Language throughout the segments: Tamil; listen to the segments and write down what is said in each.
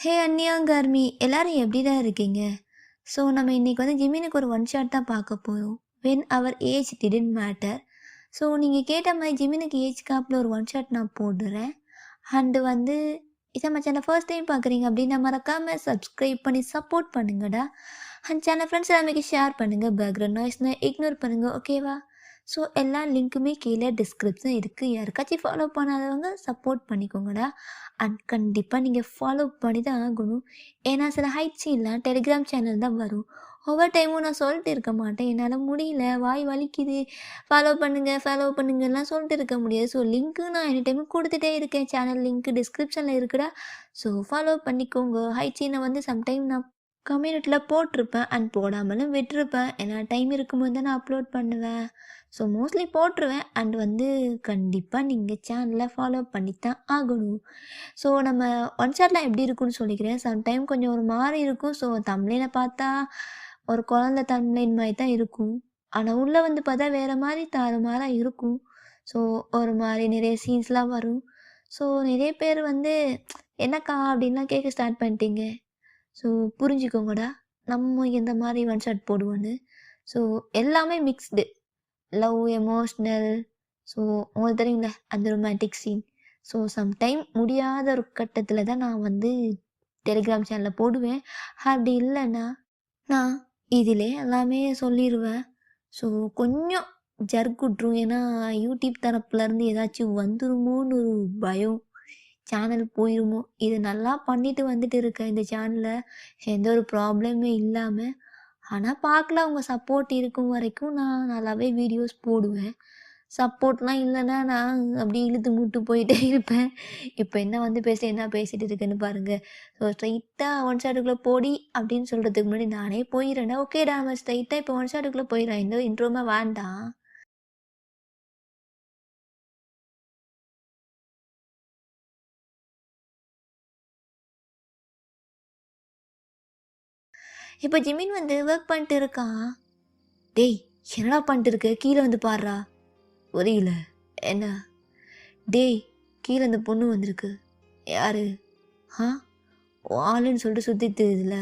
ஹே அன்னியா கார்மி எல்லாரும் எப்படிடா இருக்கீங்க? ஸோ நம்ம இன்னைக்கு வந்து ஜிமினுக்கு ஒரு ஒன் ஷாட் தான் பார்க்க போகிறோம். When our age didn't matter. So நீங்கள் கேட்ட மாதிரி ஜிமினுக்கு ஏஜ் கேப்பில் ஒரு ஒன் ஷாட் நான் போடுறேன். அண்டு வந்து இதை நம்ம சேனல் ஃபர்ஸ்ட் டைம் பார்க்குறீங்க அப்படின்னா மறக்காமல் சப்ஸ்கிரைப் பண்ணி சப்போர்ட் பண்ணுங்கடா. அண்ட் சேனல் ஃப்ரெண்ட்ஸ் எல்லாமே ஷேர் பண்ணுங்கள். பேக்ரவுண்ட் நாய்ஸ்னா இக்னோர் பண்ணுங்கள், ஓகேவா? ஸோ எல்லா லிங்க்குமே கீழே டிஸ்கிரிப்ஷன் இருக்குது. யாருக்காச்சும் ஃபாலோ பண்ணாதவங்க சப்போர்ட் பண்ணிக்கோங்கடா. அண்ட் கண்டிப்பாக நீங்கள் ஃபாலோ பண்ணி தான் ஆகணும். ஏன்னா சில ஹைட்ஸின்லாம் டெலிகிராம் சேனல் தான் வரும். ஒவ்வொரு டைமும் நான் சொல்லிட்டு இருக்க மாட்டேன், என்னால் முடியல, வாய் வலிக்குது, ஃபாலோ பண்ணுங்கலாம் சொல்லிட்டு இருக்க முடியாது. ஸோ லிங்க்கு நான் எனி டைமும் கொடுத்துட்டே இருக்கேன். சேனல் லிங்க்கு டிஸ்கிரிப்ஷனில் இருக்குடா. ஸோ ஃபாலோ பண்ணிக்கோங்க. ஹைட்ஸினை வந்து சம்டைம் நான் கம்யூனிட்டியில் போட்டிருப்பேன் அண்ட் போடாமலும் விட்டுருப்பேன். ஏன்னா டைம் இருக்கும்போது தான் நான் அப்லோட் பண்ணுவேன். ஸோ மோஸ்ட்லி போட்டுருவேன். அண்ட் வந்து கண்டிப்பாக நீங்கள் சேனலை ஃபாலோ பண்ணித்தான் ஆகணும். ஸோ நம்ம ஒன் ஷாட்லாம் எப்படி இருக்குன்னு சொல்லிக்கிறேன். சம்டைம் கொஞ்சம் ஒரு மாதிரி இருக்கும். ஸோ தம்ப்நெயிலை பார்த்தா ஒரு குழந்த தம்ப்நெயில் மாதிரி தான் இருக்கும். ஆனால் உள்ளே வந்து பார்த்தா வேறு மாதிரி தாறுமாறாக இருக்கும். ஸோ ஒரு மாதிரி நிறைய சீன்ஸ்லாம் வரும். ஸோ நிறைய பேர் வந்து என்னக்கா அப்படின்லாம் கேட்க ஸ்டார்ட் பண்ணிட்டீங்க. ஸோ புரிஞ்சுக்கோங்கடா, நம்ம எந்த மாதிரி ஒன் ஷாட் போடுவோன்னு. ஸோ எல்லாமே மிக்ஸ்டு, லவ், எமோஷ்னல். ஸோ உங்களுக்கு தெரியுங்கள அந்த ரொமான்டிக் சீன். ஸோ சம்டைம் முடியாத ஒரு கட்டத்தில் தான் நான் வந்து டெலிகிராம் சேனலில் போடுவேன். அப்படி இல்லைன்னா நான் இதிலே எல்லாமே சொல்லிடுவேன். ஸோ கொஞ்சம் ஜர்க் விட்ரும். ஏன்னா யூடியூப் தரப்புலேருந்து ஏதாச்சும் வந்துருமோன்னு ஒரு பயம், சேனல் போயிருமோ. இது நல்லா பண்ணிட்டு வந்துட்டு இருக்கேன் இந்த சேனலில், எந்த ஒரு ப்ராப்ளமே இல்லாமல். ஆனால் பார்க்கலாம், உங்கள் சப்போர்ட் இருக்கும் வரைக்கும் நான் நல்லாவே வீடியோஸ் போடுவேன். சப்போர்ட்லாம் இல்லைன்னா நான் அப்படி இழுத்து மூட்டு போயிட்டே இருப்பேன். இப்போ என்ன வந்து என்ன பேசிகிட்டு இருக்கேன்னு பாருங்கள். ஸோ ஸ்ட்ரைட்டாக ஒன் ஷாட்டுக்குள்ளே போடி அப்படின்னு சொல்கிறதுக்கு முன்னாடி நானே போயிடுறேன். ஓகேடா, நம்ம ஸ்ட்ரைட்டாக இப்போ ஒன் ஷாட்டுக்குள்ளே போயிடுறேன். இந்த இன்ட்ரோமா வேண்டாம். இப்போ ஜிமின் வந்து ஒர்க் பண்ணிட்டு இருக்கான். டேய் என்னடா பண்ணிட்டு இருக்க, கீழே வந்து பாடுறா. புரியல என்ன? டேய் கீழே அந்த பொண்ணு வந்திருக்கு. யாரு? ஆ ஆளுன்னு சொல்லிட்டு சுற்றி தெரியுதுல.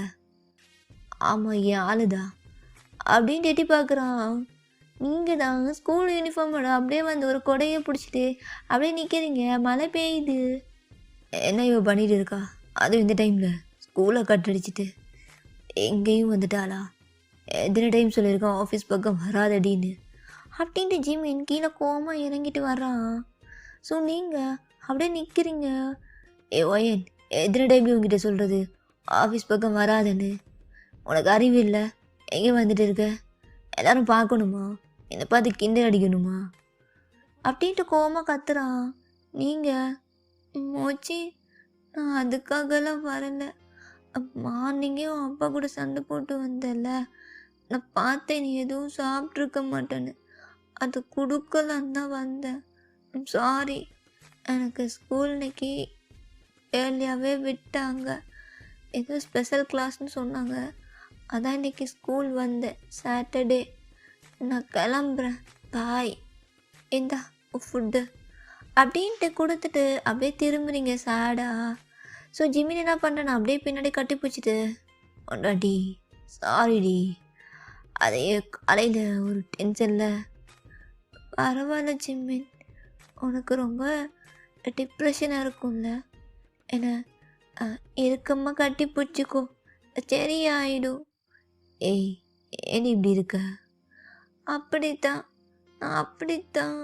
ஆமாம் என் ஆளுதா அப்படின்னு எட்டி பார்க்குறான். நீங்கள் தான் ஸ்கூல் யூனிஃபார்மோட அப்படியே வந்து ஒரு கொடையை பிடிச்சிட்டு அப்படியே நிற்கிறீங்க, மழை பெய்யுது. என்ன இவ பண்ணிட்டு இருக்கா? அதுவும் இந்த டைமில் ஸ்கூலை கட்டடிச்சிட்டு எங்கேயும் வந்துட்டாளா? எத்தனை டைம் சொல்லியிருக்கான் ஆஃபீஸ் பக்கம் வராதடின்னு அப்படின்ட்டு ஜிமின் கீழே கோமாக இறங்கிட்டு வர்றான். ஸோ நீங்கள் அப்படியே நிற்கிறீங்க. ஒயன் எத்தனை டைம் உங்ககிட்ட சொல்கிறது ஆஃபீஸ் பக்கம் வராதுன்னு? உனக்கு அறிவு இல்லை? எங்கே வந்துட்டு இருக்க? எல்லோரும் பார்க்கணுமா? என்னை பார்த்து கிண்டல் அடிக்கணுமா? அப்படின்ட்டு கோமாக கத்துறான். நீங்கள் மோச்சி நான் அதுக்காகலாம் வரலை. மார்னிங்கே உன் அப்பா கூட சண்டை போட்டு வந்தல, நான் பார்த்தேன் நீ எதுவும் சாப்பிட்ருக்க மாட்டேன்னு, அது கொடுக்கலான்னு தான் வந்தேன். சாரி, எனக்கு ஸ்கூல் இன்னைக்கு ஏர்லியாகவே விட்டாங்க. ஏதோ ஸ்பெஷல் கிளாஸ்னு சொன்னாங்க, அதான் இன்றைக்கி ஸ்கூல் வந்தேன். சாட்டர்டே. நான் கிளம்புறேன், பாய். இந்தா ஃபுட்டு அப்படின்ட்டு கொடுத்துட்டு அப்படியே திரும்புறீங்க சேடா. ஸோ ஜிமின் என்ன பண்ணுறேன், நான் அப்படியே பின்னாடி கட்டி பிடிச்சிட்டு, ஒண்டாடி சாரிடி, அதையே காலையில் ஒரு டென்ஷனில். பரவாயில்ல ஜிமின், உனக்கு ரொம்ப டிப்ரெஷனாக இருக்கும்ல, என்ன இறுக்கமாக கட்டி பிடிச்சிக்கோ, சரி ஆயிடும். ஏய் ஏன் இப்படி இருக்க? அப்படித்தான், நான் அப்படித்தான்.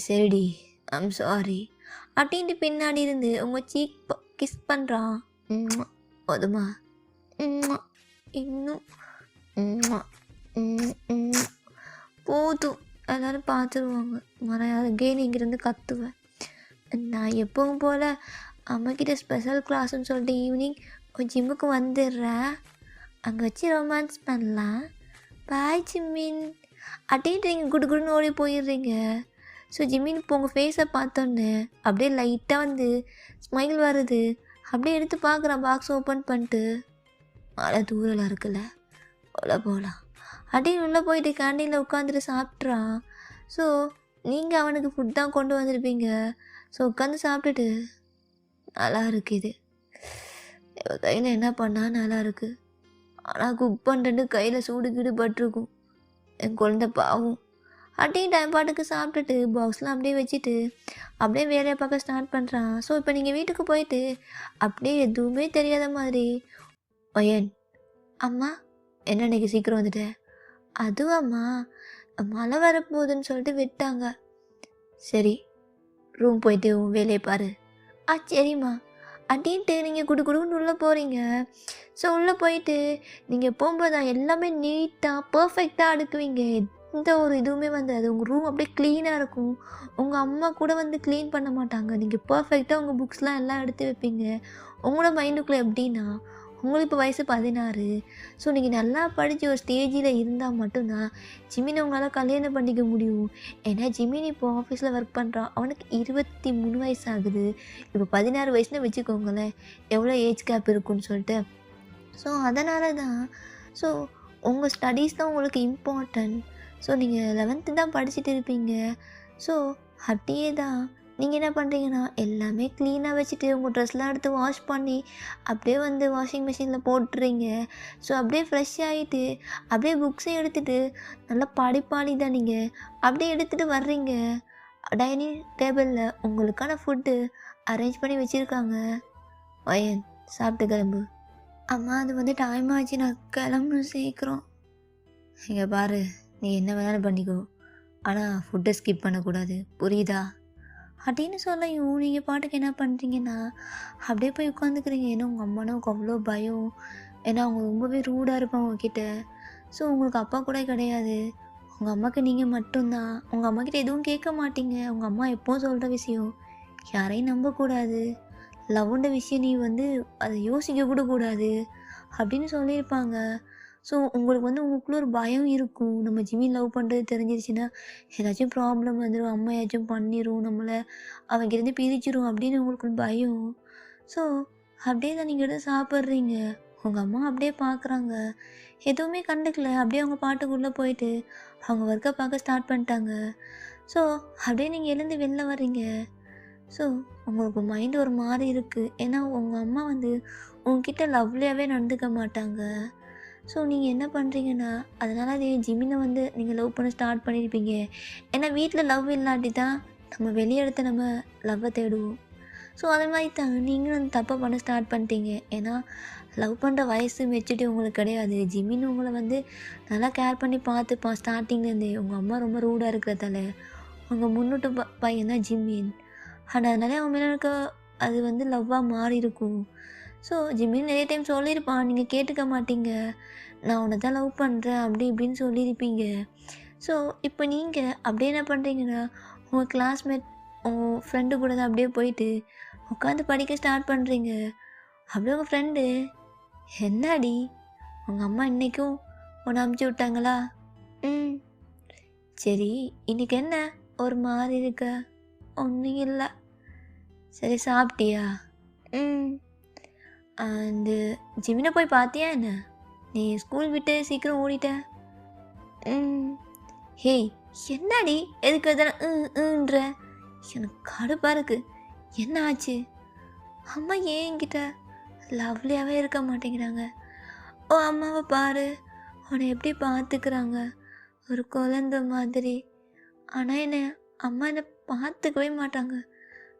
சரிடி, ஐம் சாரி அப்படின்ட்டு பின்னாடி இருந்து உங்கள் சீக் கிஸ் பண்ணுறான். போதுமா? இன்னும் போதும், எல்லோரும் பார்த்துருவாங்க. மறையாத கேன் இங்கேருந்து கத்துவேன். நான் எப்பவும் போல் அம்மாக்கிட்ட ஸ்பெஷல் கிளாஸ்ன்னு சொல்லிட்டு ஈவினிங் ஜிம்முக்கு வந்துடுறேன். அங்கே வச்சு ரொமான்ஸ் பண்ணலாம். பாய் ஜிம்மின் அப்படின்ட்டு நீங்கள் குடுன்னு ஓடி போயிடுறீங்க. ஸோ ஜிமின் இப்போ உங்கள் ஃபேஸை பார்த்தோன்னே அப்படியே லைட்டாக வந்து ஸ்மைல் வருது. அப்படியே எடுத்து பார்க்குறான் பாக்ஸ் ஓப்பன் பண்ணிட்டு. மழை தூரலாக இருக்குல்ல, போகலாம் அப்படின்னு உள்ளே போயிட்டு கேண்டீனில் உட்காந்துட்டு சாப்பிட்றான். ஸோ நீங்கள் அவனுக்கு ஃபுட் தான் கொண்டு வந்திருப்பீங்க. ஸோ உட்காந்து சாப்பிட்டுட்டு நல்லா இருக்குது இவ கையில் என்ன பண்ணா நல்லா இருக்கு. ஆனால் குக் பண்ணுறேன்னு கையில் சூடு கீடு பட்டிருக்கும். என் குழந்த பாவம். அப்படியே டைம் பாட்டுக்கு சாப்பிட்டுட்டு பாக்ஸ்லாம் அப்படியே வச்சுட்டு அப்படியே வேலையை பார்க்க ஸ்டார்ட் பண்ணுறான். ஸோ இப்போ நீங்கள் வீட்டுக்கு போயிட்டு அப்படியே எதுவுமே தெரியாத மாதிரி, பையன், அம்மா என்ன இன்னைக்கு சீக்கிரம் வந்துட்டேன். அதுவாம்மா மழை வரப்போகுதுன்னு சொல்லிட்டு விட்டாங்க. சரி, ரூம் போயிட்டு உன் வேலையை பாரு. சரிம்மா அப்படின்ட்டு நீங்கள் குடுன்னு உள்ளே போகிறீங்க. ஸோ உள்ளே போயிட்டு நீங்கள் போகும்போது தான் எல்லாமே நீட்டாக பர்ஃபெக்டாக அடுக்குவீங்க. எந்த ஒரு இதுவுமே வந்து அது உங்கள் ரூம் அப்படியே க்ளீனாக இருக்கும். உங்கள் அம்மா கூட வந்து க்ளீன் பண்ண மாட்டாங்க. நீங்கள் பர்ஃபெக்டாக உங்கள் புக்ஸ்லாம் எல்லாம் எடுத்து வைப்பீங்க. உங்களோட மைண்டுக்குள்ளே எப்படின்னா, உங்களுக்கு இப்போ வயசு 16. ஸோ நீங்கள் நல்லா படித்து ஒரு ஸ்டேஜில் இருந்தால் மட்டும்தான் ஜிமினை உங்களால் கல்யாணம் பண்ணிக்க முடியும். ஏன்னா ஜிமின் இப்போ ஆஃபீஸில் ஒர்க் பண்ணுறான். அவனுக்கு 23 வயசு ஆகுது. இப்போ 16 வயசுன்னு வச்சுக்கோங்களேன், எவ்வளோ ஏஜ் கேப் இருக்குன்னு சொல்லிட்டு. ஸோ அதனால தான் ஸோ உங்கள் ஸ்டடீஸ் தான் உங்களுக்கு இம்பார்ட்டன்ட். ஸோ நீங்கள் 11th தான் படிச்சுட்டு இருப்பீங்க. ஸோ அப்படியே தான் நீங்கள் என்ன பண்ணுறீங்கன்னா, எல்லாமே க்ளீனாக வச்சுட்டு உங்கள் ட்ரெஸ்லாம் எடுத்து வாஷ் பண்ணி அப்படியே வந்து வாஷிங் மிஷினில் போட்டுறீங்க. ஸோ அப்படியே ஃப்ரெஷ் ஆகிட்டு அப்படியே புக்ஸையும் எடுத்துகிட்டு நல்லா படிப்பாளி தான் நீங்கள் அப்படியே எடுத்துகிட்டு வர்றீங்க. டைனிங் டேபிளில் உங்களுக்கான ஃபுட்டு அரேஞ்ச் பண்ணி வச்சுருக்காங்க. பையன், சாப்பிட்டு கிளம்பு. அம்மா அது வந்து டைம் ஆச்சு, நான் கிளம்பணும் சீக்கிரம். இங்கே பாரு, நீ என்ன வேணாலும் பண்ணிக்கோ, ஆனால் ஃபுட்டை ஸ்கிப் பண்ணக்கூடாது, புரியுதா அப்படின்னு சொல்லையும் நீங்கள் பாட்டுக்கு என்ன பண்ணுறீங்கன்னா அப்படியே போய் உட்காந்துக்கிறீங்க. ஏன்னா உங்கள் அம்மானுக்கு அவ்வளோ பயம். ஏன்னா அவங்க ரொம்பவே ரூடாக இருப்பாங்க உங்ககிட்ட. ஸோ உங்களுக்கு அப்பா கூட கிடையாது. உங்கள் அம்மாவுக்கு நீங்கள் மட்டும்தான். உங்கள் அம்மாக்கிட்ட எதுவும் கேட்க மாட்டீங்க. உங்கள் அம்மா எப்போவும் சொல்கிற விஷயம், யாரையும் நம்பக்கூடாது, லவ்ன்ற விஷயம் நீ வந்து அதை யோசிக்க கூட கூடாது அப்படின்னு சொல்லியிருப்பாங்க. ஸோ உங்களுக்கு வந்து உங்களுக்குள்ள ஒரு பயம் இருக்கும். நம்ம ஜிம்மி லவ் பண்ணுறது தெரிஞ்சிருச்சுன்னா ஏதாச்சும் ப்ராப்ளம் வந்துடும், அம்மா ஏதாச்சும் பண்ணிடும், நம்மளை அவங்கிருந்து பிரிச்சிடும் அப்படின்னு உங்களுக்கு ஒரு பயம். ஸோ அப்படியே தான் நீங்கள் எடுத்து சாப்பிட்றீங்க. உங்கள் அம்மா அப்படியே பார்க்குறாங்க, எதுவுமே கண்டுக்கல. அப்படியே அவங்க பாட்டுக்குள்ளே போயிட்டு அவங்க ஒர்க்கை பார்க்க ஸ்டார்ட் பண்ணிட்டாங்க. ஸோ அப்படியே நீங்கள் எழுந்து வெளில வர்றீங்க. ஸோ உங்களுக்கு மைண்டு ஒரு மாதிரி இருக்குது. ஏன்னா உங்கள் அம்மா வந்து உங்ககிட்ட லவ்லியாகவே நடந்துக்க மாட்டாங்க. ஸோ நீங்கள் என்ன பண்ணுறீங்கன்னா, அதனால் அது ஜிமினை வந்து நீங்கள் லவ் பண்ண ஸ்டார்ட் பண்ணியிருப்பீங்க. ஏன்னா வீட்டில் லவ் இல்லாட்டி தான் நம்ம வெளியே எடுத்து நம்ம லவ்வை தேடுவோம். ஸோ அது மாதிரி தான் நீங்களும் அந்த தப்பை பண்ண ஸ்டார்ட் பண்ணிட்டீங்க. ஏன்னா லவ் பண்ணுற வயசு மெச்சூரிட்டி உங்களுக்கு கிடையாது. ஜிமின் உங்களை வந்து நல்லா கேர் பண்ணி பார்த்துப்பான் ஸ்டார்டிங்லேருந்தே. உங்கள் அம்மா ரொம்ப ரூடாக இருக்கிறதால உங்கள் முன்னூட்டு பையன் தான் ஜிமின். அண்ட் அதனாலே அவன் மேலே இருக்க அது வந்து லவ்வாக மாறி இருக்கும். ஸோ ஜிமின் நிறைய டைம் சொல்லியிருப்பான், நீங்கள் கேட்டுக்க மாட்டீங்க. நான் உன்னை தான் லவ் பண்ணுறேன் அப்படி இப்படின்னு சொல்லியிருப்பீங்க. ஸோ இப்போ நீங்கள் அப்படியே என்ன பண்ணுறீங்கன்னா, உங்கள் கிளாஸ்மேட் உங்கள் ஃப்ரெண்டு கூட தான் அப்படியே போயிட்டு உட்காந்து படிக்க ஸ்டார்ட் பண்ணுறீங்க. அப்படியே உங்கள் ஃப்ரெண்டு, என்னடி உங்கள் அம்மா இன்றைக்கும் உன்னை அமுச்சு விட்டாங்களா? ம், சரி, இன்றைக்கி என்ன ஒரு மாதிரி இருக்க? ஒன்றும் இல்லை. சரி, சாப்பிட்டியா? ம். அண்டு ஜிமினை போய் பார்த்தியா என்ன? நீ ஸ்கூல் விட்டு சீக்கிரம் ஓடிட்ட. ம். ஹேய், என்னடி எதுக்கு எதனா எனக்கு கடுப்பாக இருக்கு. என்ன ஆச்சு? அம்மா ஏன் என்கிட்ட லவ்லியாகவே இருக்க மாட்டேங்கிறாங்க. ஓ அம்மாவை பாரு, உன்னை எப்படி பார்த்துக்கிறாங்க, ஒரு குழந்த மாதிரி. ஆனால் அம்மா என்னை பார்த்துக்கவே மாட்டாங்க.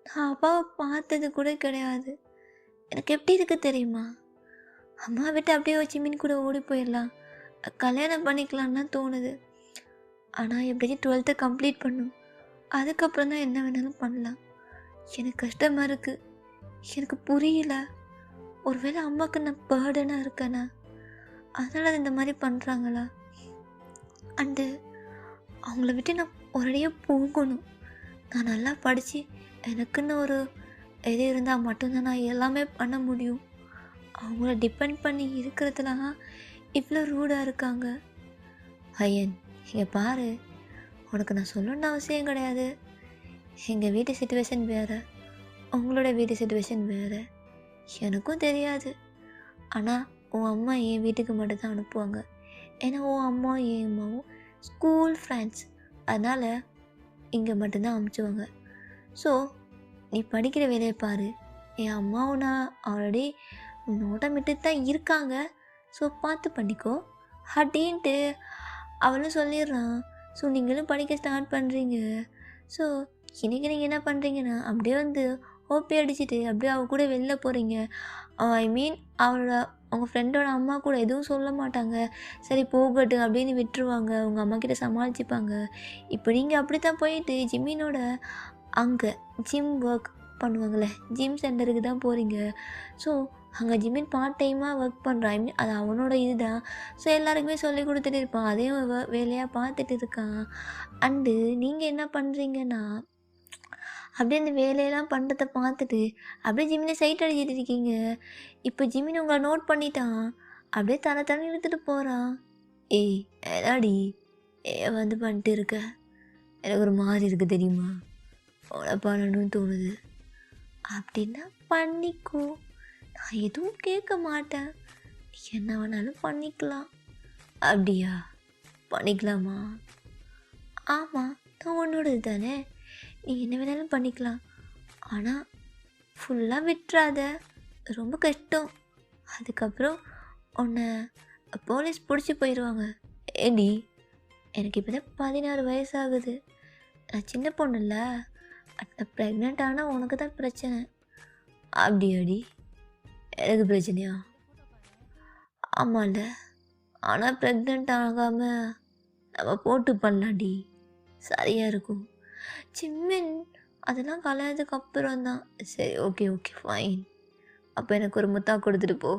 நான் அப்பாவை பார்த்தது கூட கிடையாது. எனக்கு எப்படி இருக்கு தெரியுமா? அம்மா விட்டு அப்படியே வச்சு மீன் கூட ஓடி போயிடலாம், கல்யாணம் பண்ணிக்கலான்னு தான் தோணுது. ஆனால் எப்படியாச்சும் 12th கம்ப்ளீட் பண்ணும், அதுக்கப்புறம் தான் என்ன வேணாலும் பண்ணலாம். எனக்கு கஷ்டமாக இருக்குது, எனக்கு புரியல. ஒருவேளை அம்மாவுக்கு நான் பேர்டனாக இருக்கேனா, அதனால் இந்த மாதிரி பண்ணுறாங்களா? அண்டு அவங்கள விட்டு நான் ஒரேடியாக போகணும். நான் நல்லா படித்து எனக்குன்னு ஒரு இது இருந்தால் மட்டும்தான் நான் எல்லாமே பண்ண முடியும். அவங்கள டிபெண்ட் பண்ணி இருக்கிறதுலாம் இவ்வளோ ரூடாக இருக்காங்க. ஐயன், இங்கே பாரு, உனக்கு நான் சொல்லணுன்னு அவசியம் கிடையாது. எங்கள் வீட்டு சிச்சுவேஷன் வேறு, உங்களோட வீட்டு சிச்சுவேஷன் வேறு. எனக்கும் தெரியாது. ஆனால் உன் அம்மா என் வீட்டுக்கு மட்டும்தான் அனுப்புவாங்க. ஏன்னா உன் அம்மா என் அம்மாவும் ஸ்கூல் ஃப்ரெண்ட்ஸ், அதனால் இங்கே மட்டும்தான் அனுப்பிச்சுவாங்க. ஸோ நீ படிக்கிற வேலையை பாரு. என் அம்மாவும் நான் ஆல்ரெடி நோட்டமிட்டு தான் இருக்காங்க. ஸோ பார்த்து பண்ணிக்கோ அப்படின்ட்டு அவளும் சொல்லிடுறான். ஸோ நீங்களும் படிக்க ஸ்டார்ட் பண்ணுறீங்க. ஸோ இன்றைக்கி நீங்கள் என்ன பண்ணுறீங்கன்னா அப்படியே வந்து ஓப்பி அடிச்சுட்டு அப்படியே அவள் கூட வெளில போகிறீங்க. ஐ மீன் அவளோட அவங்க ஃப்ரெண்டோட அம்மா கூட எதுவும் சொல்ல மாட்டாங்க. சரி போகட்டும் அப்படின்னு விட்டுருவாங்க. அவங்க அம்மாக்கிட்ட சமாளிச்சுப்பாங்க. இப்போ நீங்கள் அப்படி தான் போயிட்டு ஜிம்மினோட அங்கே ஜிம் ஒர்க் பண்ணுவாங்கள்ல, ஜிம் சென்டருக்கு தான் போகிறீங்க. ஸோ அங்கே ஜிம்மின் பார்ட் டைமாக ஒர்க் பண்ணுறான். ஐ மீன் அது அவனோட இது தான். ஸோ எல்லாருக்குமே சொல்லி கொடுத்துட்டு இருப்பான். அதையும் வேலையாக பார்த்துட்டு இருக்கான். அண்டு நீங்கள் என்ன பண்ணுறீங்கன்னா அப்படியே அந்த வேலையெல்லாம் பண்ணுறத பார்த்துட்டு அப்படியே ஜிம்மினை சைட் அடிச்சிட்டு இருக்கீங்க. இப்போ ஜிம்மின் உங்களை நோட் பண்ணிட்டான். அப்படியே தலை இழுத்துட்டு போகிறான். ஏய் எதாடி ஏன் வந்து பண்ணிட்டு இருக்க? எனக்கு ஒரு மாதிரி இருக்குது தெரியுமா? உன பண்ணணும்னு தோணுது. அப்படின்னா பண்ணிக்கோ, நான் எதுவும் கேட்க மாட்டேன். நீ என்ன வேணாலும் பண்ணிக்கலாம். அப்படியா? பண்ணிக்கலாமா? ஆமாம், நான் உன்னோடது தானே, நீ என்ன வேணாலும் பண்ணிக்கலாம். ஆனால் ஃபுல்லாக விட்டுறாத, ரொம்ப கஷ்டம். அதுக்கப்புறம் உன்னை போலீஸ் பிடிச்சி போயிடுவாங்க. ஏடி எனக்கு இப்போ தான் 16 வயசாகுது. நான் சின்ன பொண்ணு இல்லை. அந்த ப்ரெக்னென்ட் ஆனால் உனக்கு தான் பிரச்சனை. அப்படியாடி? எனக்கு பிரச்சனையா? ஆமாம்ல, ஆனால் ப்ரெக்னென்ட் ஆகாமல் நம்ம போட்டு பண்ணலாடி, சரியாக இருக்கும். ஜிம்மின் அதெல்லாம் கல்யாணத்துக்கு அப்புறம் தான். சரி ஓகே ஓகே ஃபைன். அப்போ எனக்கு ஒரு முத்தா கொடுத்துட்டு போ.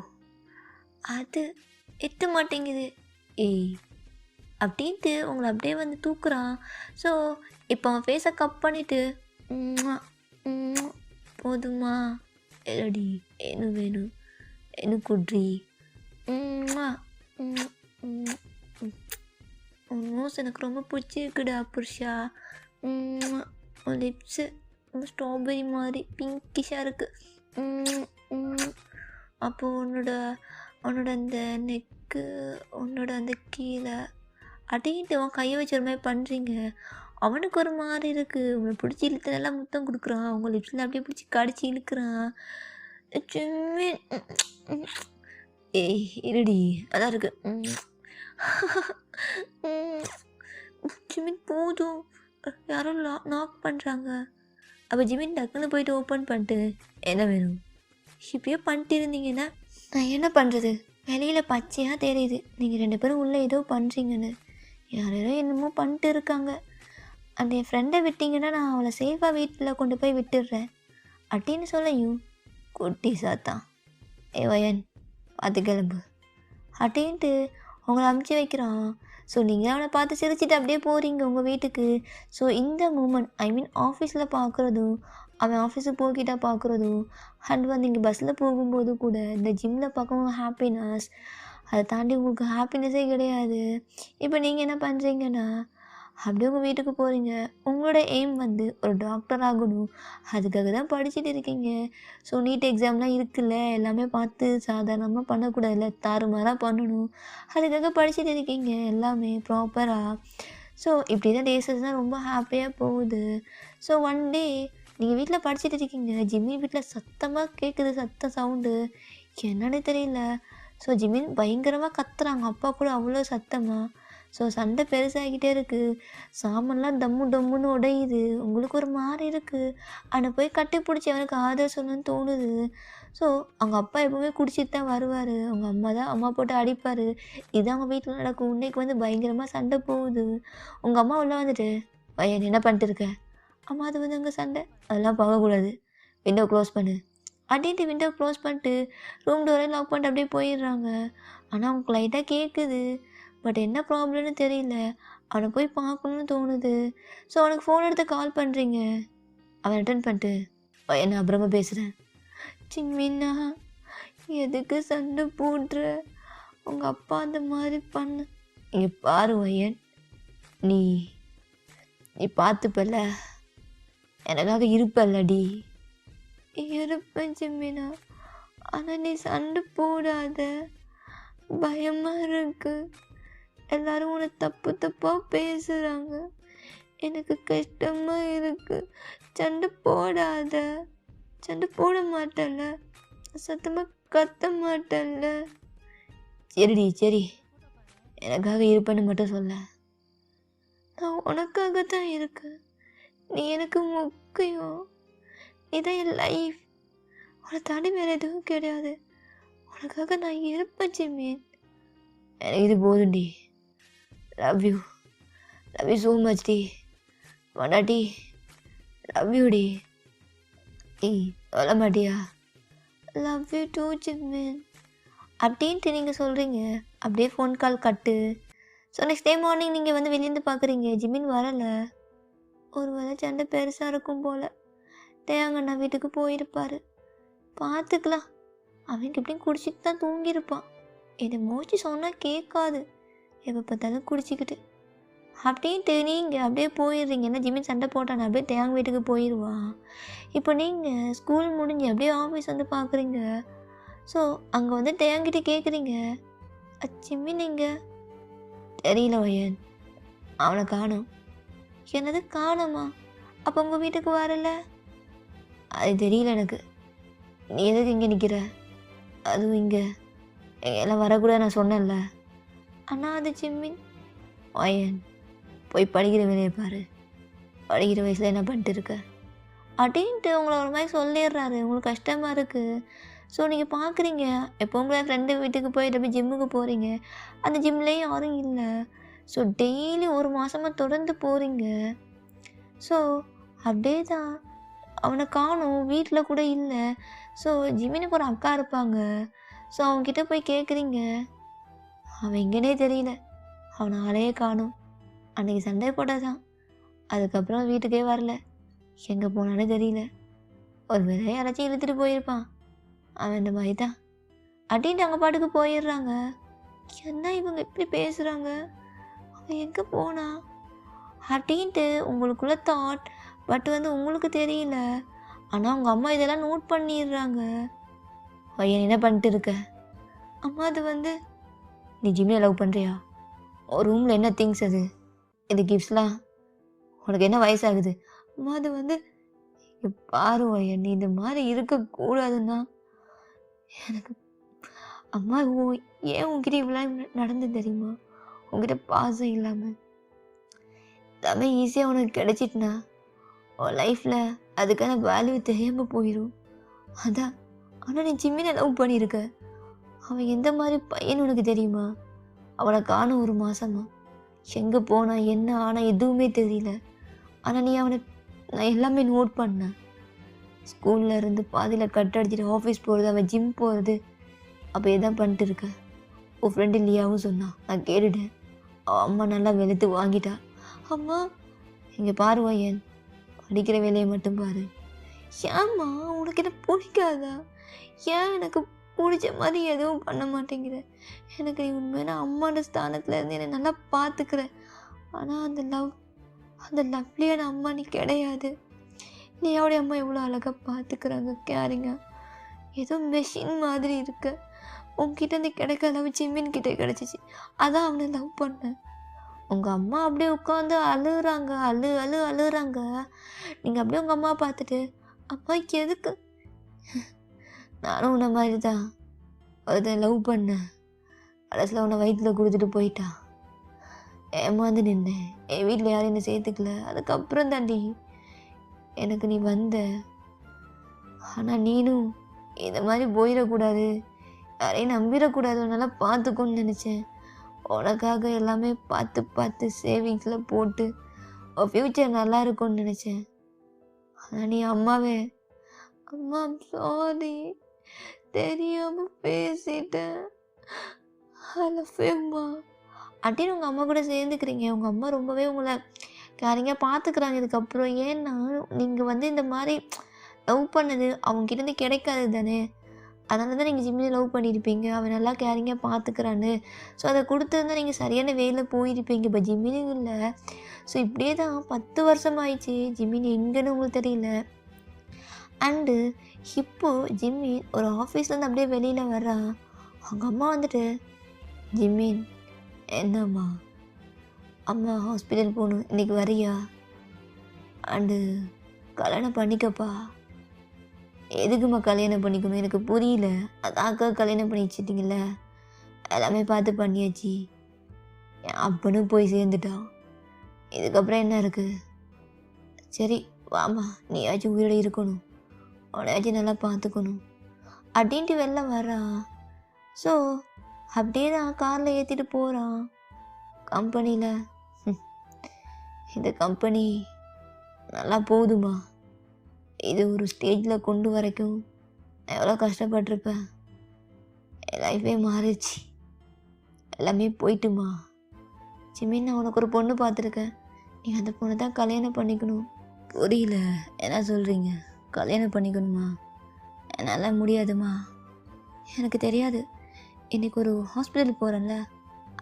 அது எட்ட மாட்டேங்குது. ஏய் அப்படின்ட்டு உங்களை அப்படியே வந்து தூக்குறான். ஸோ இப்போ அவன் ஃபேஸை கப் பண்ணிவிட்டு போதுமா எல்லடி என்ன வேணும் என்ன குட்ரி ஆல்மோஸ்ட் எனக்கு ரொம்ப பிடிச்சிருக்குடா புருஷா. லிப்ஸு ஸ்ட்ராபெரி மாதிரி பிங்கிஷாக இருக்குது. அப்போது உன்னோட அந்த நெக்கு, உன்னோட அந்த கீழே அப்படின்ட்டு அவன் கையை வச்ச ஒரு மாதிரி பண்ணுறீங்க. அவனுக்கு ஒரு மாதிரி இருக்குது. உங்களை பிடிச்சி இழுத்துனெல்லாம் முத்தம் கொடுக்குறான். அவங்க லிப்ஸில் அப்படியே பிடிச்சி கடிச்சு இழுக்கிறான். ஏய் இருடி அதான் இருக்கு. ஜிமின் போதும், யாரும் நாக் பண்ணுறாங்க. அப்போ ஜிமின் டக்குன்னு போயிட்டு ஓப்பன் பண்ணிட்டு என்ன வேணும் இப்படியே பண்ணிட்டு இருந்தீங்கன்னா நான் என்ன பண்ணுறது? வெளியில் பச்சையாக தெரியுது நீங்கள் 2 பேரும் உள்ளே ஏதோ பண்ணுறீங்கன்னு. யாரோ என்னமோ பண்ணிட்டு இருக்காங்க. அந்த என் ஃப்ரெண்டை விட்டிங்கன்னா நான் அவளை சேஃபாக வீட்டில் கொண்டு போய் விட்டுடுறேன் அப்படின்னு சொல்லையும் குட்டி சாத்தான் ஏ வயன் பார்த்து கிளம்பு அப்படின்ட்டு உங்களை அமுச்சு வைக்கிறான். ஸோ நீங்கள் அவனை பார்த்து சிரிச்சிட்டு அப்படியே போகிறீங்க உங்கள் வீட்டுக்கு. ஸோ இந்த மூமெண்ட் ஐ மீன் ஆஃபீஸில் பார்க்குறதும், அவன் ஆஃபீஸுக்கு போய்கிட்ட பார்க்குறதும், அண்ட் வந்து இங்கே பஸ்ஸில் போகும்போது கூட இந்த ஜிம்மில் பார்க்கவும் ஹாப்பினஸ், அதை தாண்டி உங்களுக்கு ஹாப்பினஸ்ஸே கிடையாது. இப்போ நீங்கள் என்ன பண்ணுறீங்கன்னா அப்படியே உங்கள் வீட்டுக்கு போகிறீங்க. உங்களோட எய்ம் வந்து ஒரு டாக்டர் ஆகணும். அதுக்காக தான் படிச்சுட்டு இருக்கீங்க. ஸோ நீட் எக்ஸாம்லாம் இருக்குல்ல, எல்லாமே பார்த்து சாதாரணமாக பண்ணக்கூடாதுல்ல, தாறுமாறாக பண்ணணும். அதுக்காக படிச்சுட்டு இருக்கீங்க எல்லாமே ப்ராப்பராக. ஸோ இப்படி தான் டேஸஸ் தான் ரொம்ப ஹாப்பியாக போகுது. ஸோ ஒன் டே நீங்கள் வீட்டில் படிச்சுட்டு இருக்கீங்க. ஜிம்மின் வீட்டில் சத்தமாக கேட்குது, சவுண்டு என்னன்னு தெரியல. ஸோ ஜிம்மின் பயங்கரமாக கத்துறாங்க, அப்பா கூட அவ்வளோ சத்தமாக. ஸோ சண்டை பெருசாகிக்கிட்டே இருக்குது. சாமான்லாம் டம்முன்னு உடையுது. உங்களுக்கு ஒரு மாதிரி இருக்குது. அவனை போய் கட்டி பிடிச்சி அவனுக்கு ஆதரவு சொல்லணும்னு தோணுது. ஸோ அவங்க அப்பா எப்போவுமே குடிச்சிட்டு தான் வருவார். அவங்க அம்மா போட்டு அடிப்பார். இதுதான் அவங்க வீட்டில் நடக்கும். இன்னைக்கு வந்து பயங்கரமாக சண்டை போகுது. உங்கள் அம்மா உள்ளே வந்துட்டு பையன் என்ன பண்ணிட்டு இருக்க? அம்மா அது வந்து அங்கே சண்டை அதெல்லாம் பார்க்கக்கூடாது, விண்டோ க்ளோஸ் பண்ணு அப்படின்ட்டு விண்டோ க்ளோஸ் பண்ணிட்டு ரூம் டோரே லாக் பண்ணிட்டு அப்படியே போயிடுறாங்க. ஆனால் அவங்களுக்கு லைட்டாக கேட்குது, பட் என்ன ப்ராப்ளம்னு தெரியல. அவனை போய் பார்க்கணுன்னு தோணுது. ஸோ அவனுக்கு ஃபோன் எடுத்து கால் பண்ணுறீங்க. அவன் அட்டன் பண்ணிட்டு என்ன அப்புறமா பேசுகிறேன். சின்மின்னா எதுக்கு சண்டை போடுற? உங்கள் அப்பா அந்த மாதிரி பண்ண. இங்கே பாரு வையன், நீ பார்த்துப்பல்ல, எனக்காக இருப்பல்லடி. இருப்பேன் சிம்மினா, ஆனால் நீ சண்டை போடாத, பயமாக இருக்கு. எல்லாரும் உன்னை தப்பாக பேசுகிறாங்க, எனக்கு கஷ்டமாக இருக்குது. சண்டை போடாத. சண்டை போட மாட்டேன்ல, சத்தமாக கத்த மாட்டேன்ல. சரிடி சரி, எனக்காக இருப்பேன்னு மட்டும் சொல்ல. நான் உனக்காக தான் இருக்கேன். நீ எனக்கு முக்கியம். இதான் என் லைஃப். உன்னை தாண்டி வேற எதுவும் கிடையாது. உனக்காக நான் இருப்பேன் ஜிமின். எனக்கு இது போதும்டி. Love you. Love you so much டி. பொண்டாட்டி லவ் யூ டி. ஏய் சொல்ல மாட்டியா? லவ் யூ டூ ஜிமின் அப்படின்ட்டு நீங்கள் சொல்கிறீங்க. அப்படியே ஃபோன் கால் கட்டு. ஸோ நெக்ஸ்ட் டே மார்னிங் நீங்கள் வந்து வெளியேருந்து பார்க்குறீங்க, ஜிமின் வரலை. ஒரு வேளை சண்டை பெருசாக இருக்கும் போல். தேங்கண்ணா வீட்டுக்கு போயிருப்பார். பார்த்துக்கலாம், அவனுக்கு எப்படியும் குடிச்சிட்டு தான் தூங்கியிருப்பான். இதை மோச்சு சொன்னால் கேட்காது, எப்போ பார்த்தாலும் குடிச்சிக்கிட்டு அப்படின்ட்டு நீங்கள் அப்படியே போயிடுறீங்க. ஏன்னா ஜிமின் சண்டை போட்டான், அப்படியே தேங்க வீட்டுக்கு போயிடுவான். இப்போ நீங்கள் ஸ்கூல் முடிஞ்சு அப்படியே ஆஃபீஸ் வந்து பார்க்குறீங்க. ஸோ அங்கே வந்து தேங்கிட்டு கேட்குறீங்க, ஜிமின் நீங்கள் தெரியல வயன், அவனை காணோம். என்னது காணோமா? அப்போ உங்கள் வீட்டுக்கு வரல? அது தெரியல எனக்கு. நீ எதுக்கு இங்கே நிற்கிற? அதுவும் இங்கே எல்லாம் வரக்கூடாது நான் சொன்னேன்ல. ஆனால் அது ஜிமின். வயன் போய் படிக்கிற வேலையை பாரு, படிக்கிற வயசில் என்ன பண்ணிட்டு இருக்க அப்படின்ட்டு உங்களை ஒரு மாதிரி சொல்லிடுறாரு. உங்களுக்கு கஷ்டமாக இருக்குது. ஸோ நீங்கள் பார்க்குறீங்க, எப்போ உங்களை ஃப்ரெண்டு வீட்டுக்கு போய் போய் ஜிம்முக்கு போகிறீங்க. அந்த ஜிம்லேயும் யாரும் இல்லை. ஸோ டெய்லி ஒரு மாதமாக தொடர்ந்து போகிறீங்க. ஸோ அப்படியே தான் அவனை காணும், வீட்டில் கூட இல்லை. ஸோ ஜிமினுக்கு ஒரு அக்கா இருப்பாங்க. ஸோ அவங்கக்கிட்ட போய் கேட்குறீங்க, அவன் எங்கேனே தெரியல, அவனை ஆளையே காணும். அன்றைக்கி சண்டை போட்டதான், அதுக்கப்புறம் வீட்டுக்கே வரல, எங்கே போனானே தெரியல. ஒரு வேளை யாராச்சும் இழுத்துட்டு போயிருப்பான், அவன் இந்த மாதிரி தான் அப்படின்ட்டு அவங்க பாட்டுக்கு போயிடுறாங்க. என்ன இவங்க இப்படி பேசுகிறாங்க, அவன் எங்கே போனா அப்படின்ட்டு உங்களுக்குள்ள தாட். பட் வந்து உங்களுக்கு தெரியல. ஆனால் உங்கள் அம்மா இதெல்லாம் நோட் பண்ணிடுறாங்க. பையன் என்ன பண்ணிட்டு இருக்க? அம்மா அது வந்து, நீ ஜிம்மில் லவ் பண்ணுறியா? ஒரு ரூமில் என்ன திங்ஸ் அது, இது கிஃப்ட்ஸ்லாம், உனக்கு என்ன வயசாகுது? அம்மா அது வந்து, பாரு ஐயன், நீ இந்த மாதிரி இருக்கக்கூடாதுன்னா எனக்கு. அம்மா ஏன் உங்ககிட்ட இவ்வளோ நடந்து தெரியுமா? உங்ககிட்ட பாசம் இல்லாமல் எல்லாமே ஈஸியாக உனக்கு கிடைச்சிட்டுனா உன் லைஃப்பில் அதுக்கான வேல்யூ தெரியாமல் போயிடும். அதான். ஆனால் நீ ஜிம்மினை லவ் பண்ணியிருக்க. அவன் எந்த மாதிரி பையன் உனக்கு தெரியுமா? அவனை காணும் ஒரு மாதமா, எங்கே போனா என்ன ஆனால் எதுவுமே தெரியல. ஆனால் நீ அவனை, நான் எல்லாமே நோட் பண்ணேன். ஸ்கூலில் இருந்து பாதியில் கட் அடிச்சுட்டு ஆஃபீஸ் போகிறது, அவன் ஜிம் போகிறது, அப்போ எதான் பண்ணிட்டு இருக்க? உன் ஃப்ரெண்டு லியாவும் சொன்னான், நான் கேட்டுட்டேன். அவன் அம்மா நல்லா வெளுத்து வாங்கிட்டா. அம்மா இங்கே பாருவா, ஏன் படிக்கிற வேலையை மட்டும் பாரு. ஏம்மா உனக்கு என்ன பிடிக்காதா? ஏன் எனக்கு பிடிச்ச மாதிரி எதுவும் பண்ண மாட்டேங்கிற? எனக்கு நீ உண்மையான அம்மாவோட ஸ்தானத்தில் இருந்து என்னை நல்லா பார்த்துக்கிற. ஆனால் அந்த லவ்லியான அம்மா நீ கிடையாது. நீயோடைய அம்மா எவ்வளோ அழகாக பார்த்துக்கிறாங்க, கேரிங்க. ஏதோ மெஷின் மாதிரி இருக்க. உங்ககிட்ட இருந்து கிடைக்காத லவ் ஜிம்மின் கிட்டே கிடச்சிச்சு, அதான் அவனை லவ் பண்ணேன். உங்கள் அம்மா அப்படியே உட்காந்து அழுகுறாங்க, அழுகுறாங்க. நீங்கள் அப்படியே உங்கள் அம்மா பார்த்துட்டு, அம்மா எதுக்கு? நானும் உன்னை மாதிரி தான் ஒருத்தன் லவ் பண்ணேன், கடைசியில் உன்னை வயிற்றில் கொடுத்துட்டு போயிட்டான். ஏமாந்து நின்னேன், என் வீட்டில் யாரும் என்னை சேர்த்துக்கல. அதுக்கப்புறம் தாண்டி எனக்கு நீ வந்த. ஆனால் நீனும் இந்த மாதிரி போயிடக்கூடாது, யாரையும் நம்பிடக்கூடாது, உன்னால் பார்த்துக்கோன்னு நினச்சேன். உனக்காக எல்லாமே பார்த்து சேவிங்ஸில் போட்டு உன் ஃப்யூச்சர் நல்லா இருக்கும்னு நினச்சேன். ஆனால் நீ அம்மாவே, அம்மா சாரி, தெரியாமல் பேசிட்டேன், அம்மா அப்படின்னு உங்கள் அம்மா கூட சேர்ந்துக்கிறீங்க. உங்கள் அம்மா ரொம்பவே உங்களை கேரிங்காக பார்த்துக்கிறாங்க இதுக்கப்புறம். ஏன்னா நீங்கள் வந்து இந்த மாதிரி லவ் பண்ணது அவங்ககிட்டேருந்து கிடைக்காது தானே, அதனால தான் நீங்கள் ஜிம்மியை லவ் பண்ணியிருப்பீங்க. அவன் நல்லா கேரிங்காக பார்த்துக்கிறான்னு. ஸோ அதை கொடுத்துருந்தா நீங்கள் சரியான வேலை போயிருப்பீங்க. இப்போ ஜிம்மினும் இல்லை. ஸோ இப்படியே தான் 10 வருஷம் ஆயிடுச்சு. ஜிம்மின் எங்கன்னு உங்களுக்கு தெரியல. அண்டு இப்போது ஜிம்மின் ஒரு ஆஃபீஸ்லேருந்து அப்படியே வெளியில் வர்றான். அவங்க அம்மா வந்துட்டு, ஜிம்மின் என்னம்மா? அம்மா ஹாஸ்பிட்டல் போகணும், இன்றைக்கி வரியா? அண்டு கல்யாணம் பண்ணிக்கப்பா. எதுக்கும்மா கல்யாணம் பண்ணிக்கணும் எனக்கு புரியல. அதான் அக்கா கல்யாணம் பண்ணி வச்சுட்டிங்கல்ல, எல்லாமே பார்த்து பண்ணியாச்சு. என் அப்பனும் போய் சேர்ந்துட்டான். இதுக்கப்புறம் என்ன இருக்கு? சரி வாம்மா, நீயாச்சும் உயிரோட இருக்கணும், உனையாச்சும் நல்லா பார்த்துக்கணும் அப்படின்ட்டு வெளில வரான். ஸோ அப்படியே தான் காரில் ஏற்றிட்டு போகிறான் கம்பெனியில். இந்த கம்பெனி நல்லா போகுதுமா, இது ஒரு ஸ்டேஜில் கொண்டு வரைக்கும் நான் எவ்வளோ கஷ்டப்பட்டிருப்பேன். என் லைஃபே மாறிடுச்சு, எல்லாமே போயிட்டுமா. ஜிமின், நான் உனக்கு ஒரு பொண்ணு பார்த்துருக்கேன், நீ அந்த பொண்ணை தான் கல்யாணம் பண்ணிக்கணும். புரியல, என்ன சொல்கிறீங்க? கல்யாணம் பண்ணிக்கணுமா? என்னால் முடியாதுமா. எனக்கு தெரியாது, இன்றைக்கி ஒரு ஹாஸ்பிட்டல் போகிறேன்ல,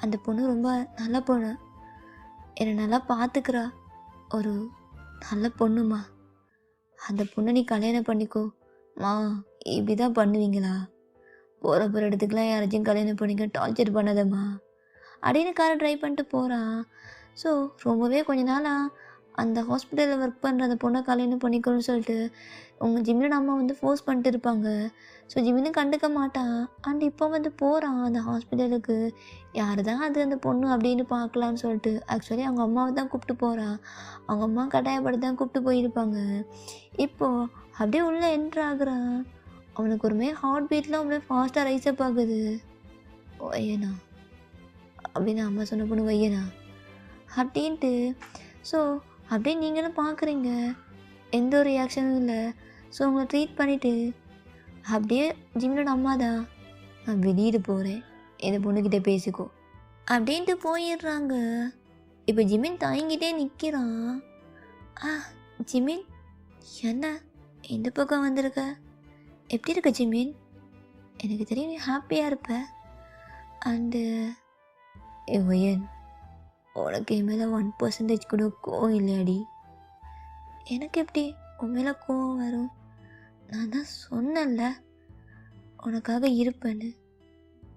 அந்த பொண்ணு ரொம்ப நல்ல பொண்ணு, என்னை நல்லா பார்த்துக்கிறா, ஒரு நல்ல பொண்ணுமா. அந்த பொண்ணை நீ கல்யாணம் பண்ணிக்கோ மா. இப்படி தான் பண்ணுவீங்களா? போகிற இடத்துக்குலாம் யாராச்சும் கல்யாணம் பண்ணிக்க டார்ச்சர் பண்ணாதம்மா அப்படின்னு காரை ட்ரை பண்ணிட்டு போகிறான். ஸோ ரொம்பவே கொஞ்ச நாளாக அந்த ஹாஸ்பிட்டலில் ஒர்க் பண்ணுற அந்த பொண்ணை கல்யாணம் பண்ணிக்கணும்னு சொல்லிட்டு உங்கள் ஜிம்மினோட அம்மா வந்து ஃபோர்ஸ் பண்ணிட்டு இருப்பாங்க. ஸோ ஜிம்மினும் கண்டுக்க மாட்டான். அண்ட் இப்போ வந்து போகிறான் அந்த ஹாஸ்பிட்டலுக்கு. யார் தான் அது அந்த பொண்ணு அப்படின்னு பார்க்கலான்னு சொல்லிட்டு ஆக்சுவலி அவங்க அம்மாவை தான் கூப்பிட்டு போகிறான். அவங்க அம்மா கட்டாயப்பட்டு தான் கூப்பிட்டு போயிருப்பாங்க. இப்போது அப்படியே உள்ளே என்ட்ரு ஆகுறான். அவனுக்கு ஒருமே ஹார்ட் பீட்லாம் அப்படியே ஃபாஸ்ட்டாக ரைஸப் ஆகுது. வையனா அப்படின்னு அம்மா சொன்ன பொண்ணு வையனா அப்படின்ட்டு. ஸோ அப்படியே நீங்களும் பார்க்குறீங்க, எந்த ஒரு ரியாக்ஷனும் இல்லை. ஸோ உங்களை ட்ரீட் பண்ணிவிட்டு அப்படியே ஜிம்மினோட அம்மா தான், நான் வெளியிட போகிறேன், இந்த பொண்ணுக்கிட்ட பேசிக்கோ அப்படின்ட்டு போயிடுறாங்க. இப்போ ஜிமின் தயங்கிட்டே நிற்கிறான். ஜிமின், என்ன இந்த பக்கம் வந்திருக்க? எப்படி இருக்க ஜிமின்? எனக்கு தெரியும் நீ ஹாப்பியாக இருப்ப. அண்டு ஒயன், உனக்கு என் மேலே 1% கூட கோவம் இல்லையாடி? எனக்கு எப்படி உன் மேலே கோவம் வரும்? நான் தான் சொன்னேன்ல உனக்காக இருப்பேன்னு.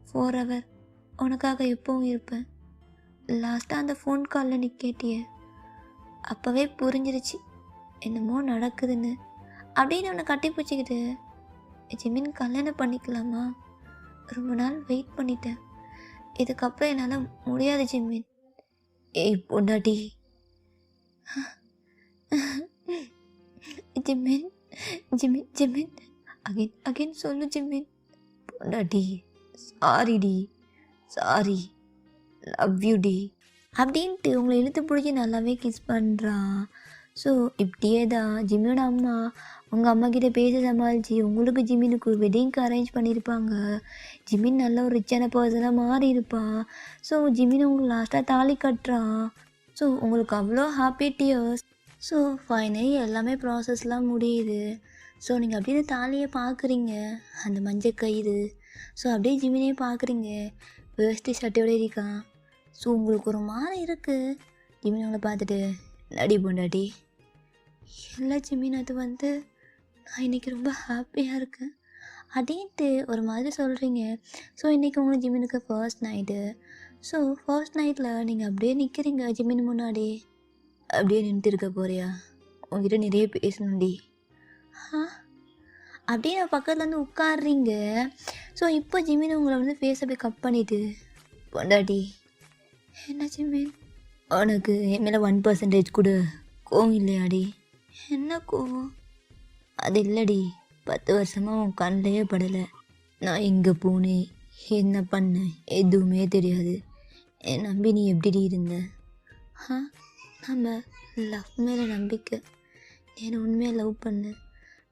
4 hour உனக்காக எப்பவும் இருப்பேன். லாஸ்ட்டாக அந்த ஃபோன் காலில் நீ கேட்டிய, அப்போவே புரிஞ்சிருச்சு என்னமோ நடக்குதுன்னு அப்படின்னு உன்னை கட்டி பிடிச்சிக்கிட்டு, ஜிமின் கல்யாணம் பண்ணிக்கலாமா? ரொம்ப நாள் வெயிட் பண்ணிட்டேன், இதுக்கப்புறம் என்னால் முடியாது ஜிமின். ஏய் பொண்டாட்டி, Jimin Jimin Jimin again again சொல்லு ஜிமின். பொண்டாட்டி, சாரி டி, சாரி, லவ் யூ டி அப்படின்ட்டு உங்களை இழுத்து பிடிச்சி நல்லாவே கிஸ் பண்ணுறான். ஸோ இப்படியே தான் ஜிம்மியோட அம்மா உங்கள் அம்மாக்கிட்ட பேச சமாளித்து உங்களுக்கு ஜிமினுக்கு ஒரு வெட்டிங்க்கு அரேஞ்ச் பண்ணியிருப்பாங்க. ஜிமின் நல்ல ஒரு ரிச்சான பர்சனாக மாறி இருப்பான். ஸோ ஜிமின் உங்களுக்கு லாஸ்ட்டாக தாலி கட்டுறான். ஸோ உங்களுக்கு அவ்வளோ ஹாப்பி டியர்ஸ். ஸோ ஃபைனலி எல்லாமே ப்ராசஸ்லாம் முடியுது. ஸோ நீங்கள் அப்படியே தாலியை பார்க்குறீங்க, அந்த மஞ்சள் கயிறு. ஸோ அப்படியே ஜிமினே பார்க்குறீங்க, வேஷ்டி சட்டையோட இருக்கான். ஸோ உங்களுக்கு ஒரு மாதிரி இருக்குது. ஜிமின் உங்களை பார்த்துட்டு, நடி பொண்டாட்டி. இல்லை ஜிமின், அது வந்து நான் இன்றைக்கி ரொம்ப ஹாப்பியாக இருக்கேன் அப்படின்ட்டு ஒரு மாதிரி சொல்கிறீங்க. ஸோ இன்றைக்கி உங்களுக்கு ஜிமினுக்கு ஃபர்ஸ்ட் நைட்டு. ஸோ ஃபர்ஸ்ட் நைட்டில் நீங்கள் அப்படியே நிற்கிறீங்க ஜிமின் முன்னாடி. அப்படியே நின்றுட்டு இருக்க போறியா? உங்ககிட்ட நிறைய பேசணும்டி அப்படியே நான் பக்கத்தில் வந்து உட்காடுறீங்க. ஸோ இப்போ ஜிமின் உங்களை வந்து ஃபேஸ் அப்படியே கட் பண்ணிவிட்டு, பொண்டாட்டி. என்ன ஜிமின், உனக்கு என் மேலே 1% கூட கோவம் இல்லையாடி? என்ன கோவம்? அது இல்லடி, 10 வருஷமாக உன் கண்ணிலேயே படலை. நான் எங்கே போனேன், என்ன பண்ணேன், எதுவுமே தெரியாது. என் நம்பி நீ எப்படி இருந்த? நம்ம லவ் மேலே நம்பிக்கை. என்னை உண்மையாக லவ் பண்ணேன்,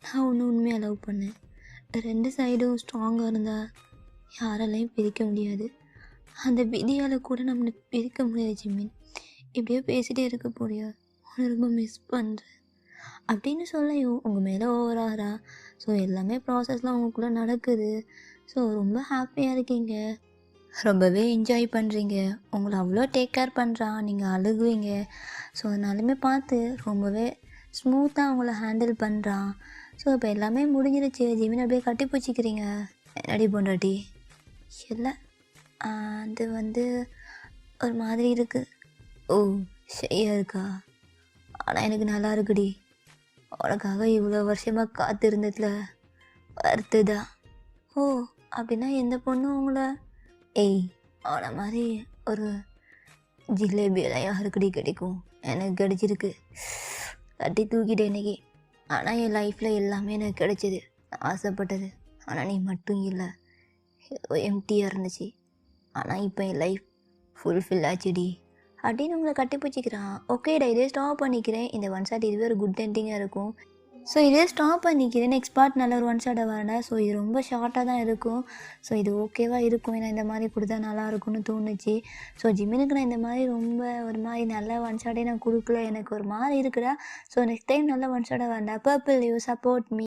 நான் ஒன்று உண்மையாக லவ் பண்ணேன். 2 சைடும் ஸ்ட்ராங்காக இருந்தால் யாராலையும் பிரிக்க முடியாது. அந்த விதியால் கூட நம்மளை பிரிக்க முடியாது ஜிமின். இப்படியே பேசிகிட்டே இருக்க போறியா? உன்னை ரொம்ப மிஸ் பண்ணுறேன் அப்படின்னு சொல்லையும் உங்கள் மேலே ஓவராரா. ஸோ எல்லாமே ப்ராசஸ்லாம் உங்களுக்குள்ளே நடக்குது. ஸோ ரொம்ப ஹாப்பியாக இருக்கீங்க, ரொம்பவே என்ஜாய் பண்ணுறீங்க. உங்களை அவ்வளோ டேக் கேர் பண்ணுறான், நீங்கள் அழுகுவீங்க. ஸோ அதனாலுமே பார்த்து ரொம்பவே ஸ்மூத்தாக அவங்கள ஹேண்டில் பண்ணுறான். ஸோ இப்போ எல்லாமே முடிஞ்சிருச்சு. ஜிமின் அப்படியே கட்டி பிடிச்சிக்கிறீங்க. என்னடி பொண்டாட்டி? இல்லை, அது வந்து ஒரு மாதிரி இருக்குது. ஓ, ஷையாக இருக்கா? ஆனால் எனக்கு நல்லா இருக்குடி. உனக்காக இவ்வளோ வருஷமாக காத்திருந்ததில் வருத்துதா? ஓ! அப்படின்னா எந்த பொண்ணும் உங்கள ஏய் அவன மாதிரி ஒரு ஜிலேபியெல்லாம் யாருக்குடி கிடைக்கும்? எனக்கு கிடைச்சிருக்கு. தட்டி தூக்கிட்டேன் இன்னைக்கு. ஆனால் என் லைஃப்பில் எல்லாமே எனக்கு கிடைச்சிது. நான் ஆசைப்பட்டது. ஆனால் நீ மட்டும் இல்லை. ஏதோ எம்டியாக இருந்துச்சு. ஆனால் இப்போ என் லைஃப் ஃபுல்ஃபில் ஆச்சுடி அப்படின்னு உங்களை கட்டிப்பிடிச்சிக்கிறான். ஓகேடா, இதே ஸ்டாப் பண்ணிக்கிறேன். இந்த ஒன் ஷாட் இதுவே ஒரு குட் எண்டிங்காக இருக்கும். ஸோ இதே ஸ்டாப் பண்ணிக்கிறேன். நெக்ஸ்ட் பார்ட் நல்ல ஒரு ஒன் ஷாட்டை வரேன். ஸோ இது ரொம்ப ஷார்ட்டாக தான் இருக்கும். ஸோ இது ஓகேவாக இருக்கும். ஏன்னா இந்த மாதிரி கொடுத்தா நல்லா இருக்கும்னு தோணுச்சு. ஸோ ஜிமினுக்கு நான் இந்த மாதிரி ரொம்ப ஒரு மாதிரி நல்ல ஒன் ஷாட்டே நான் கொடுக்கல. எனக்கு ஒரு மாதிரி இருக்குடா. ஸோ நெக்ஸ்ட் டைம் நல்ல ஒன் ஷாட்டாக வரேன்டா. Purple you support me.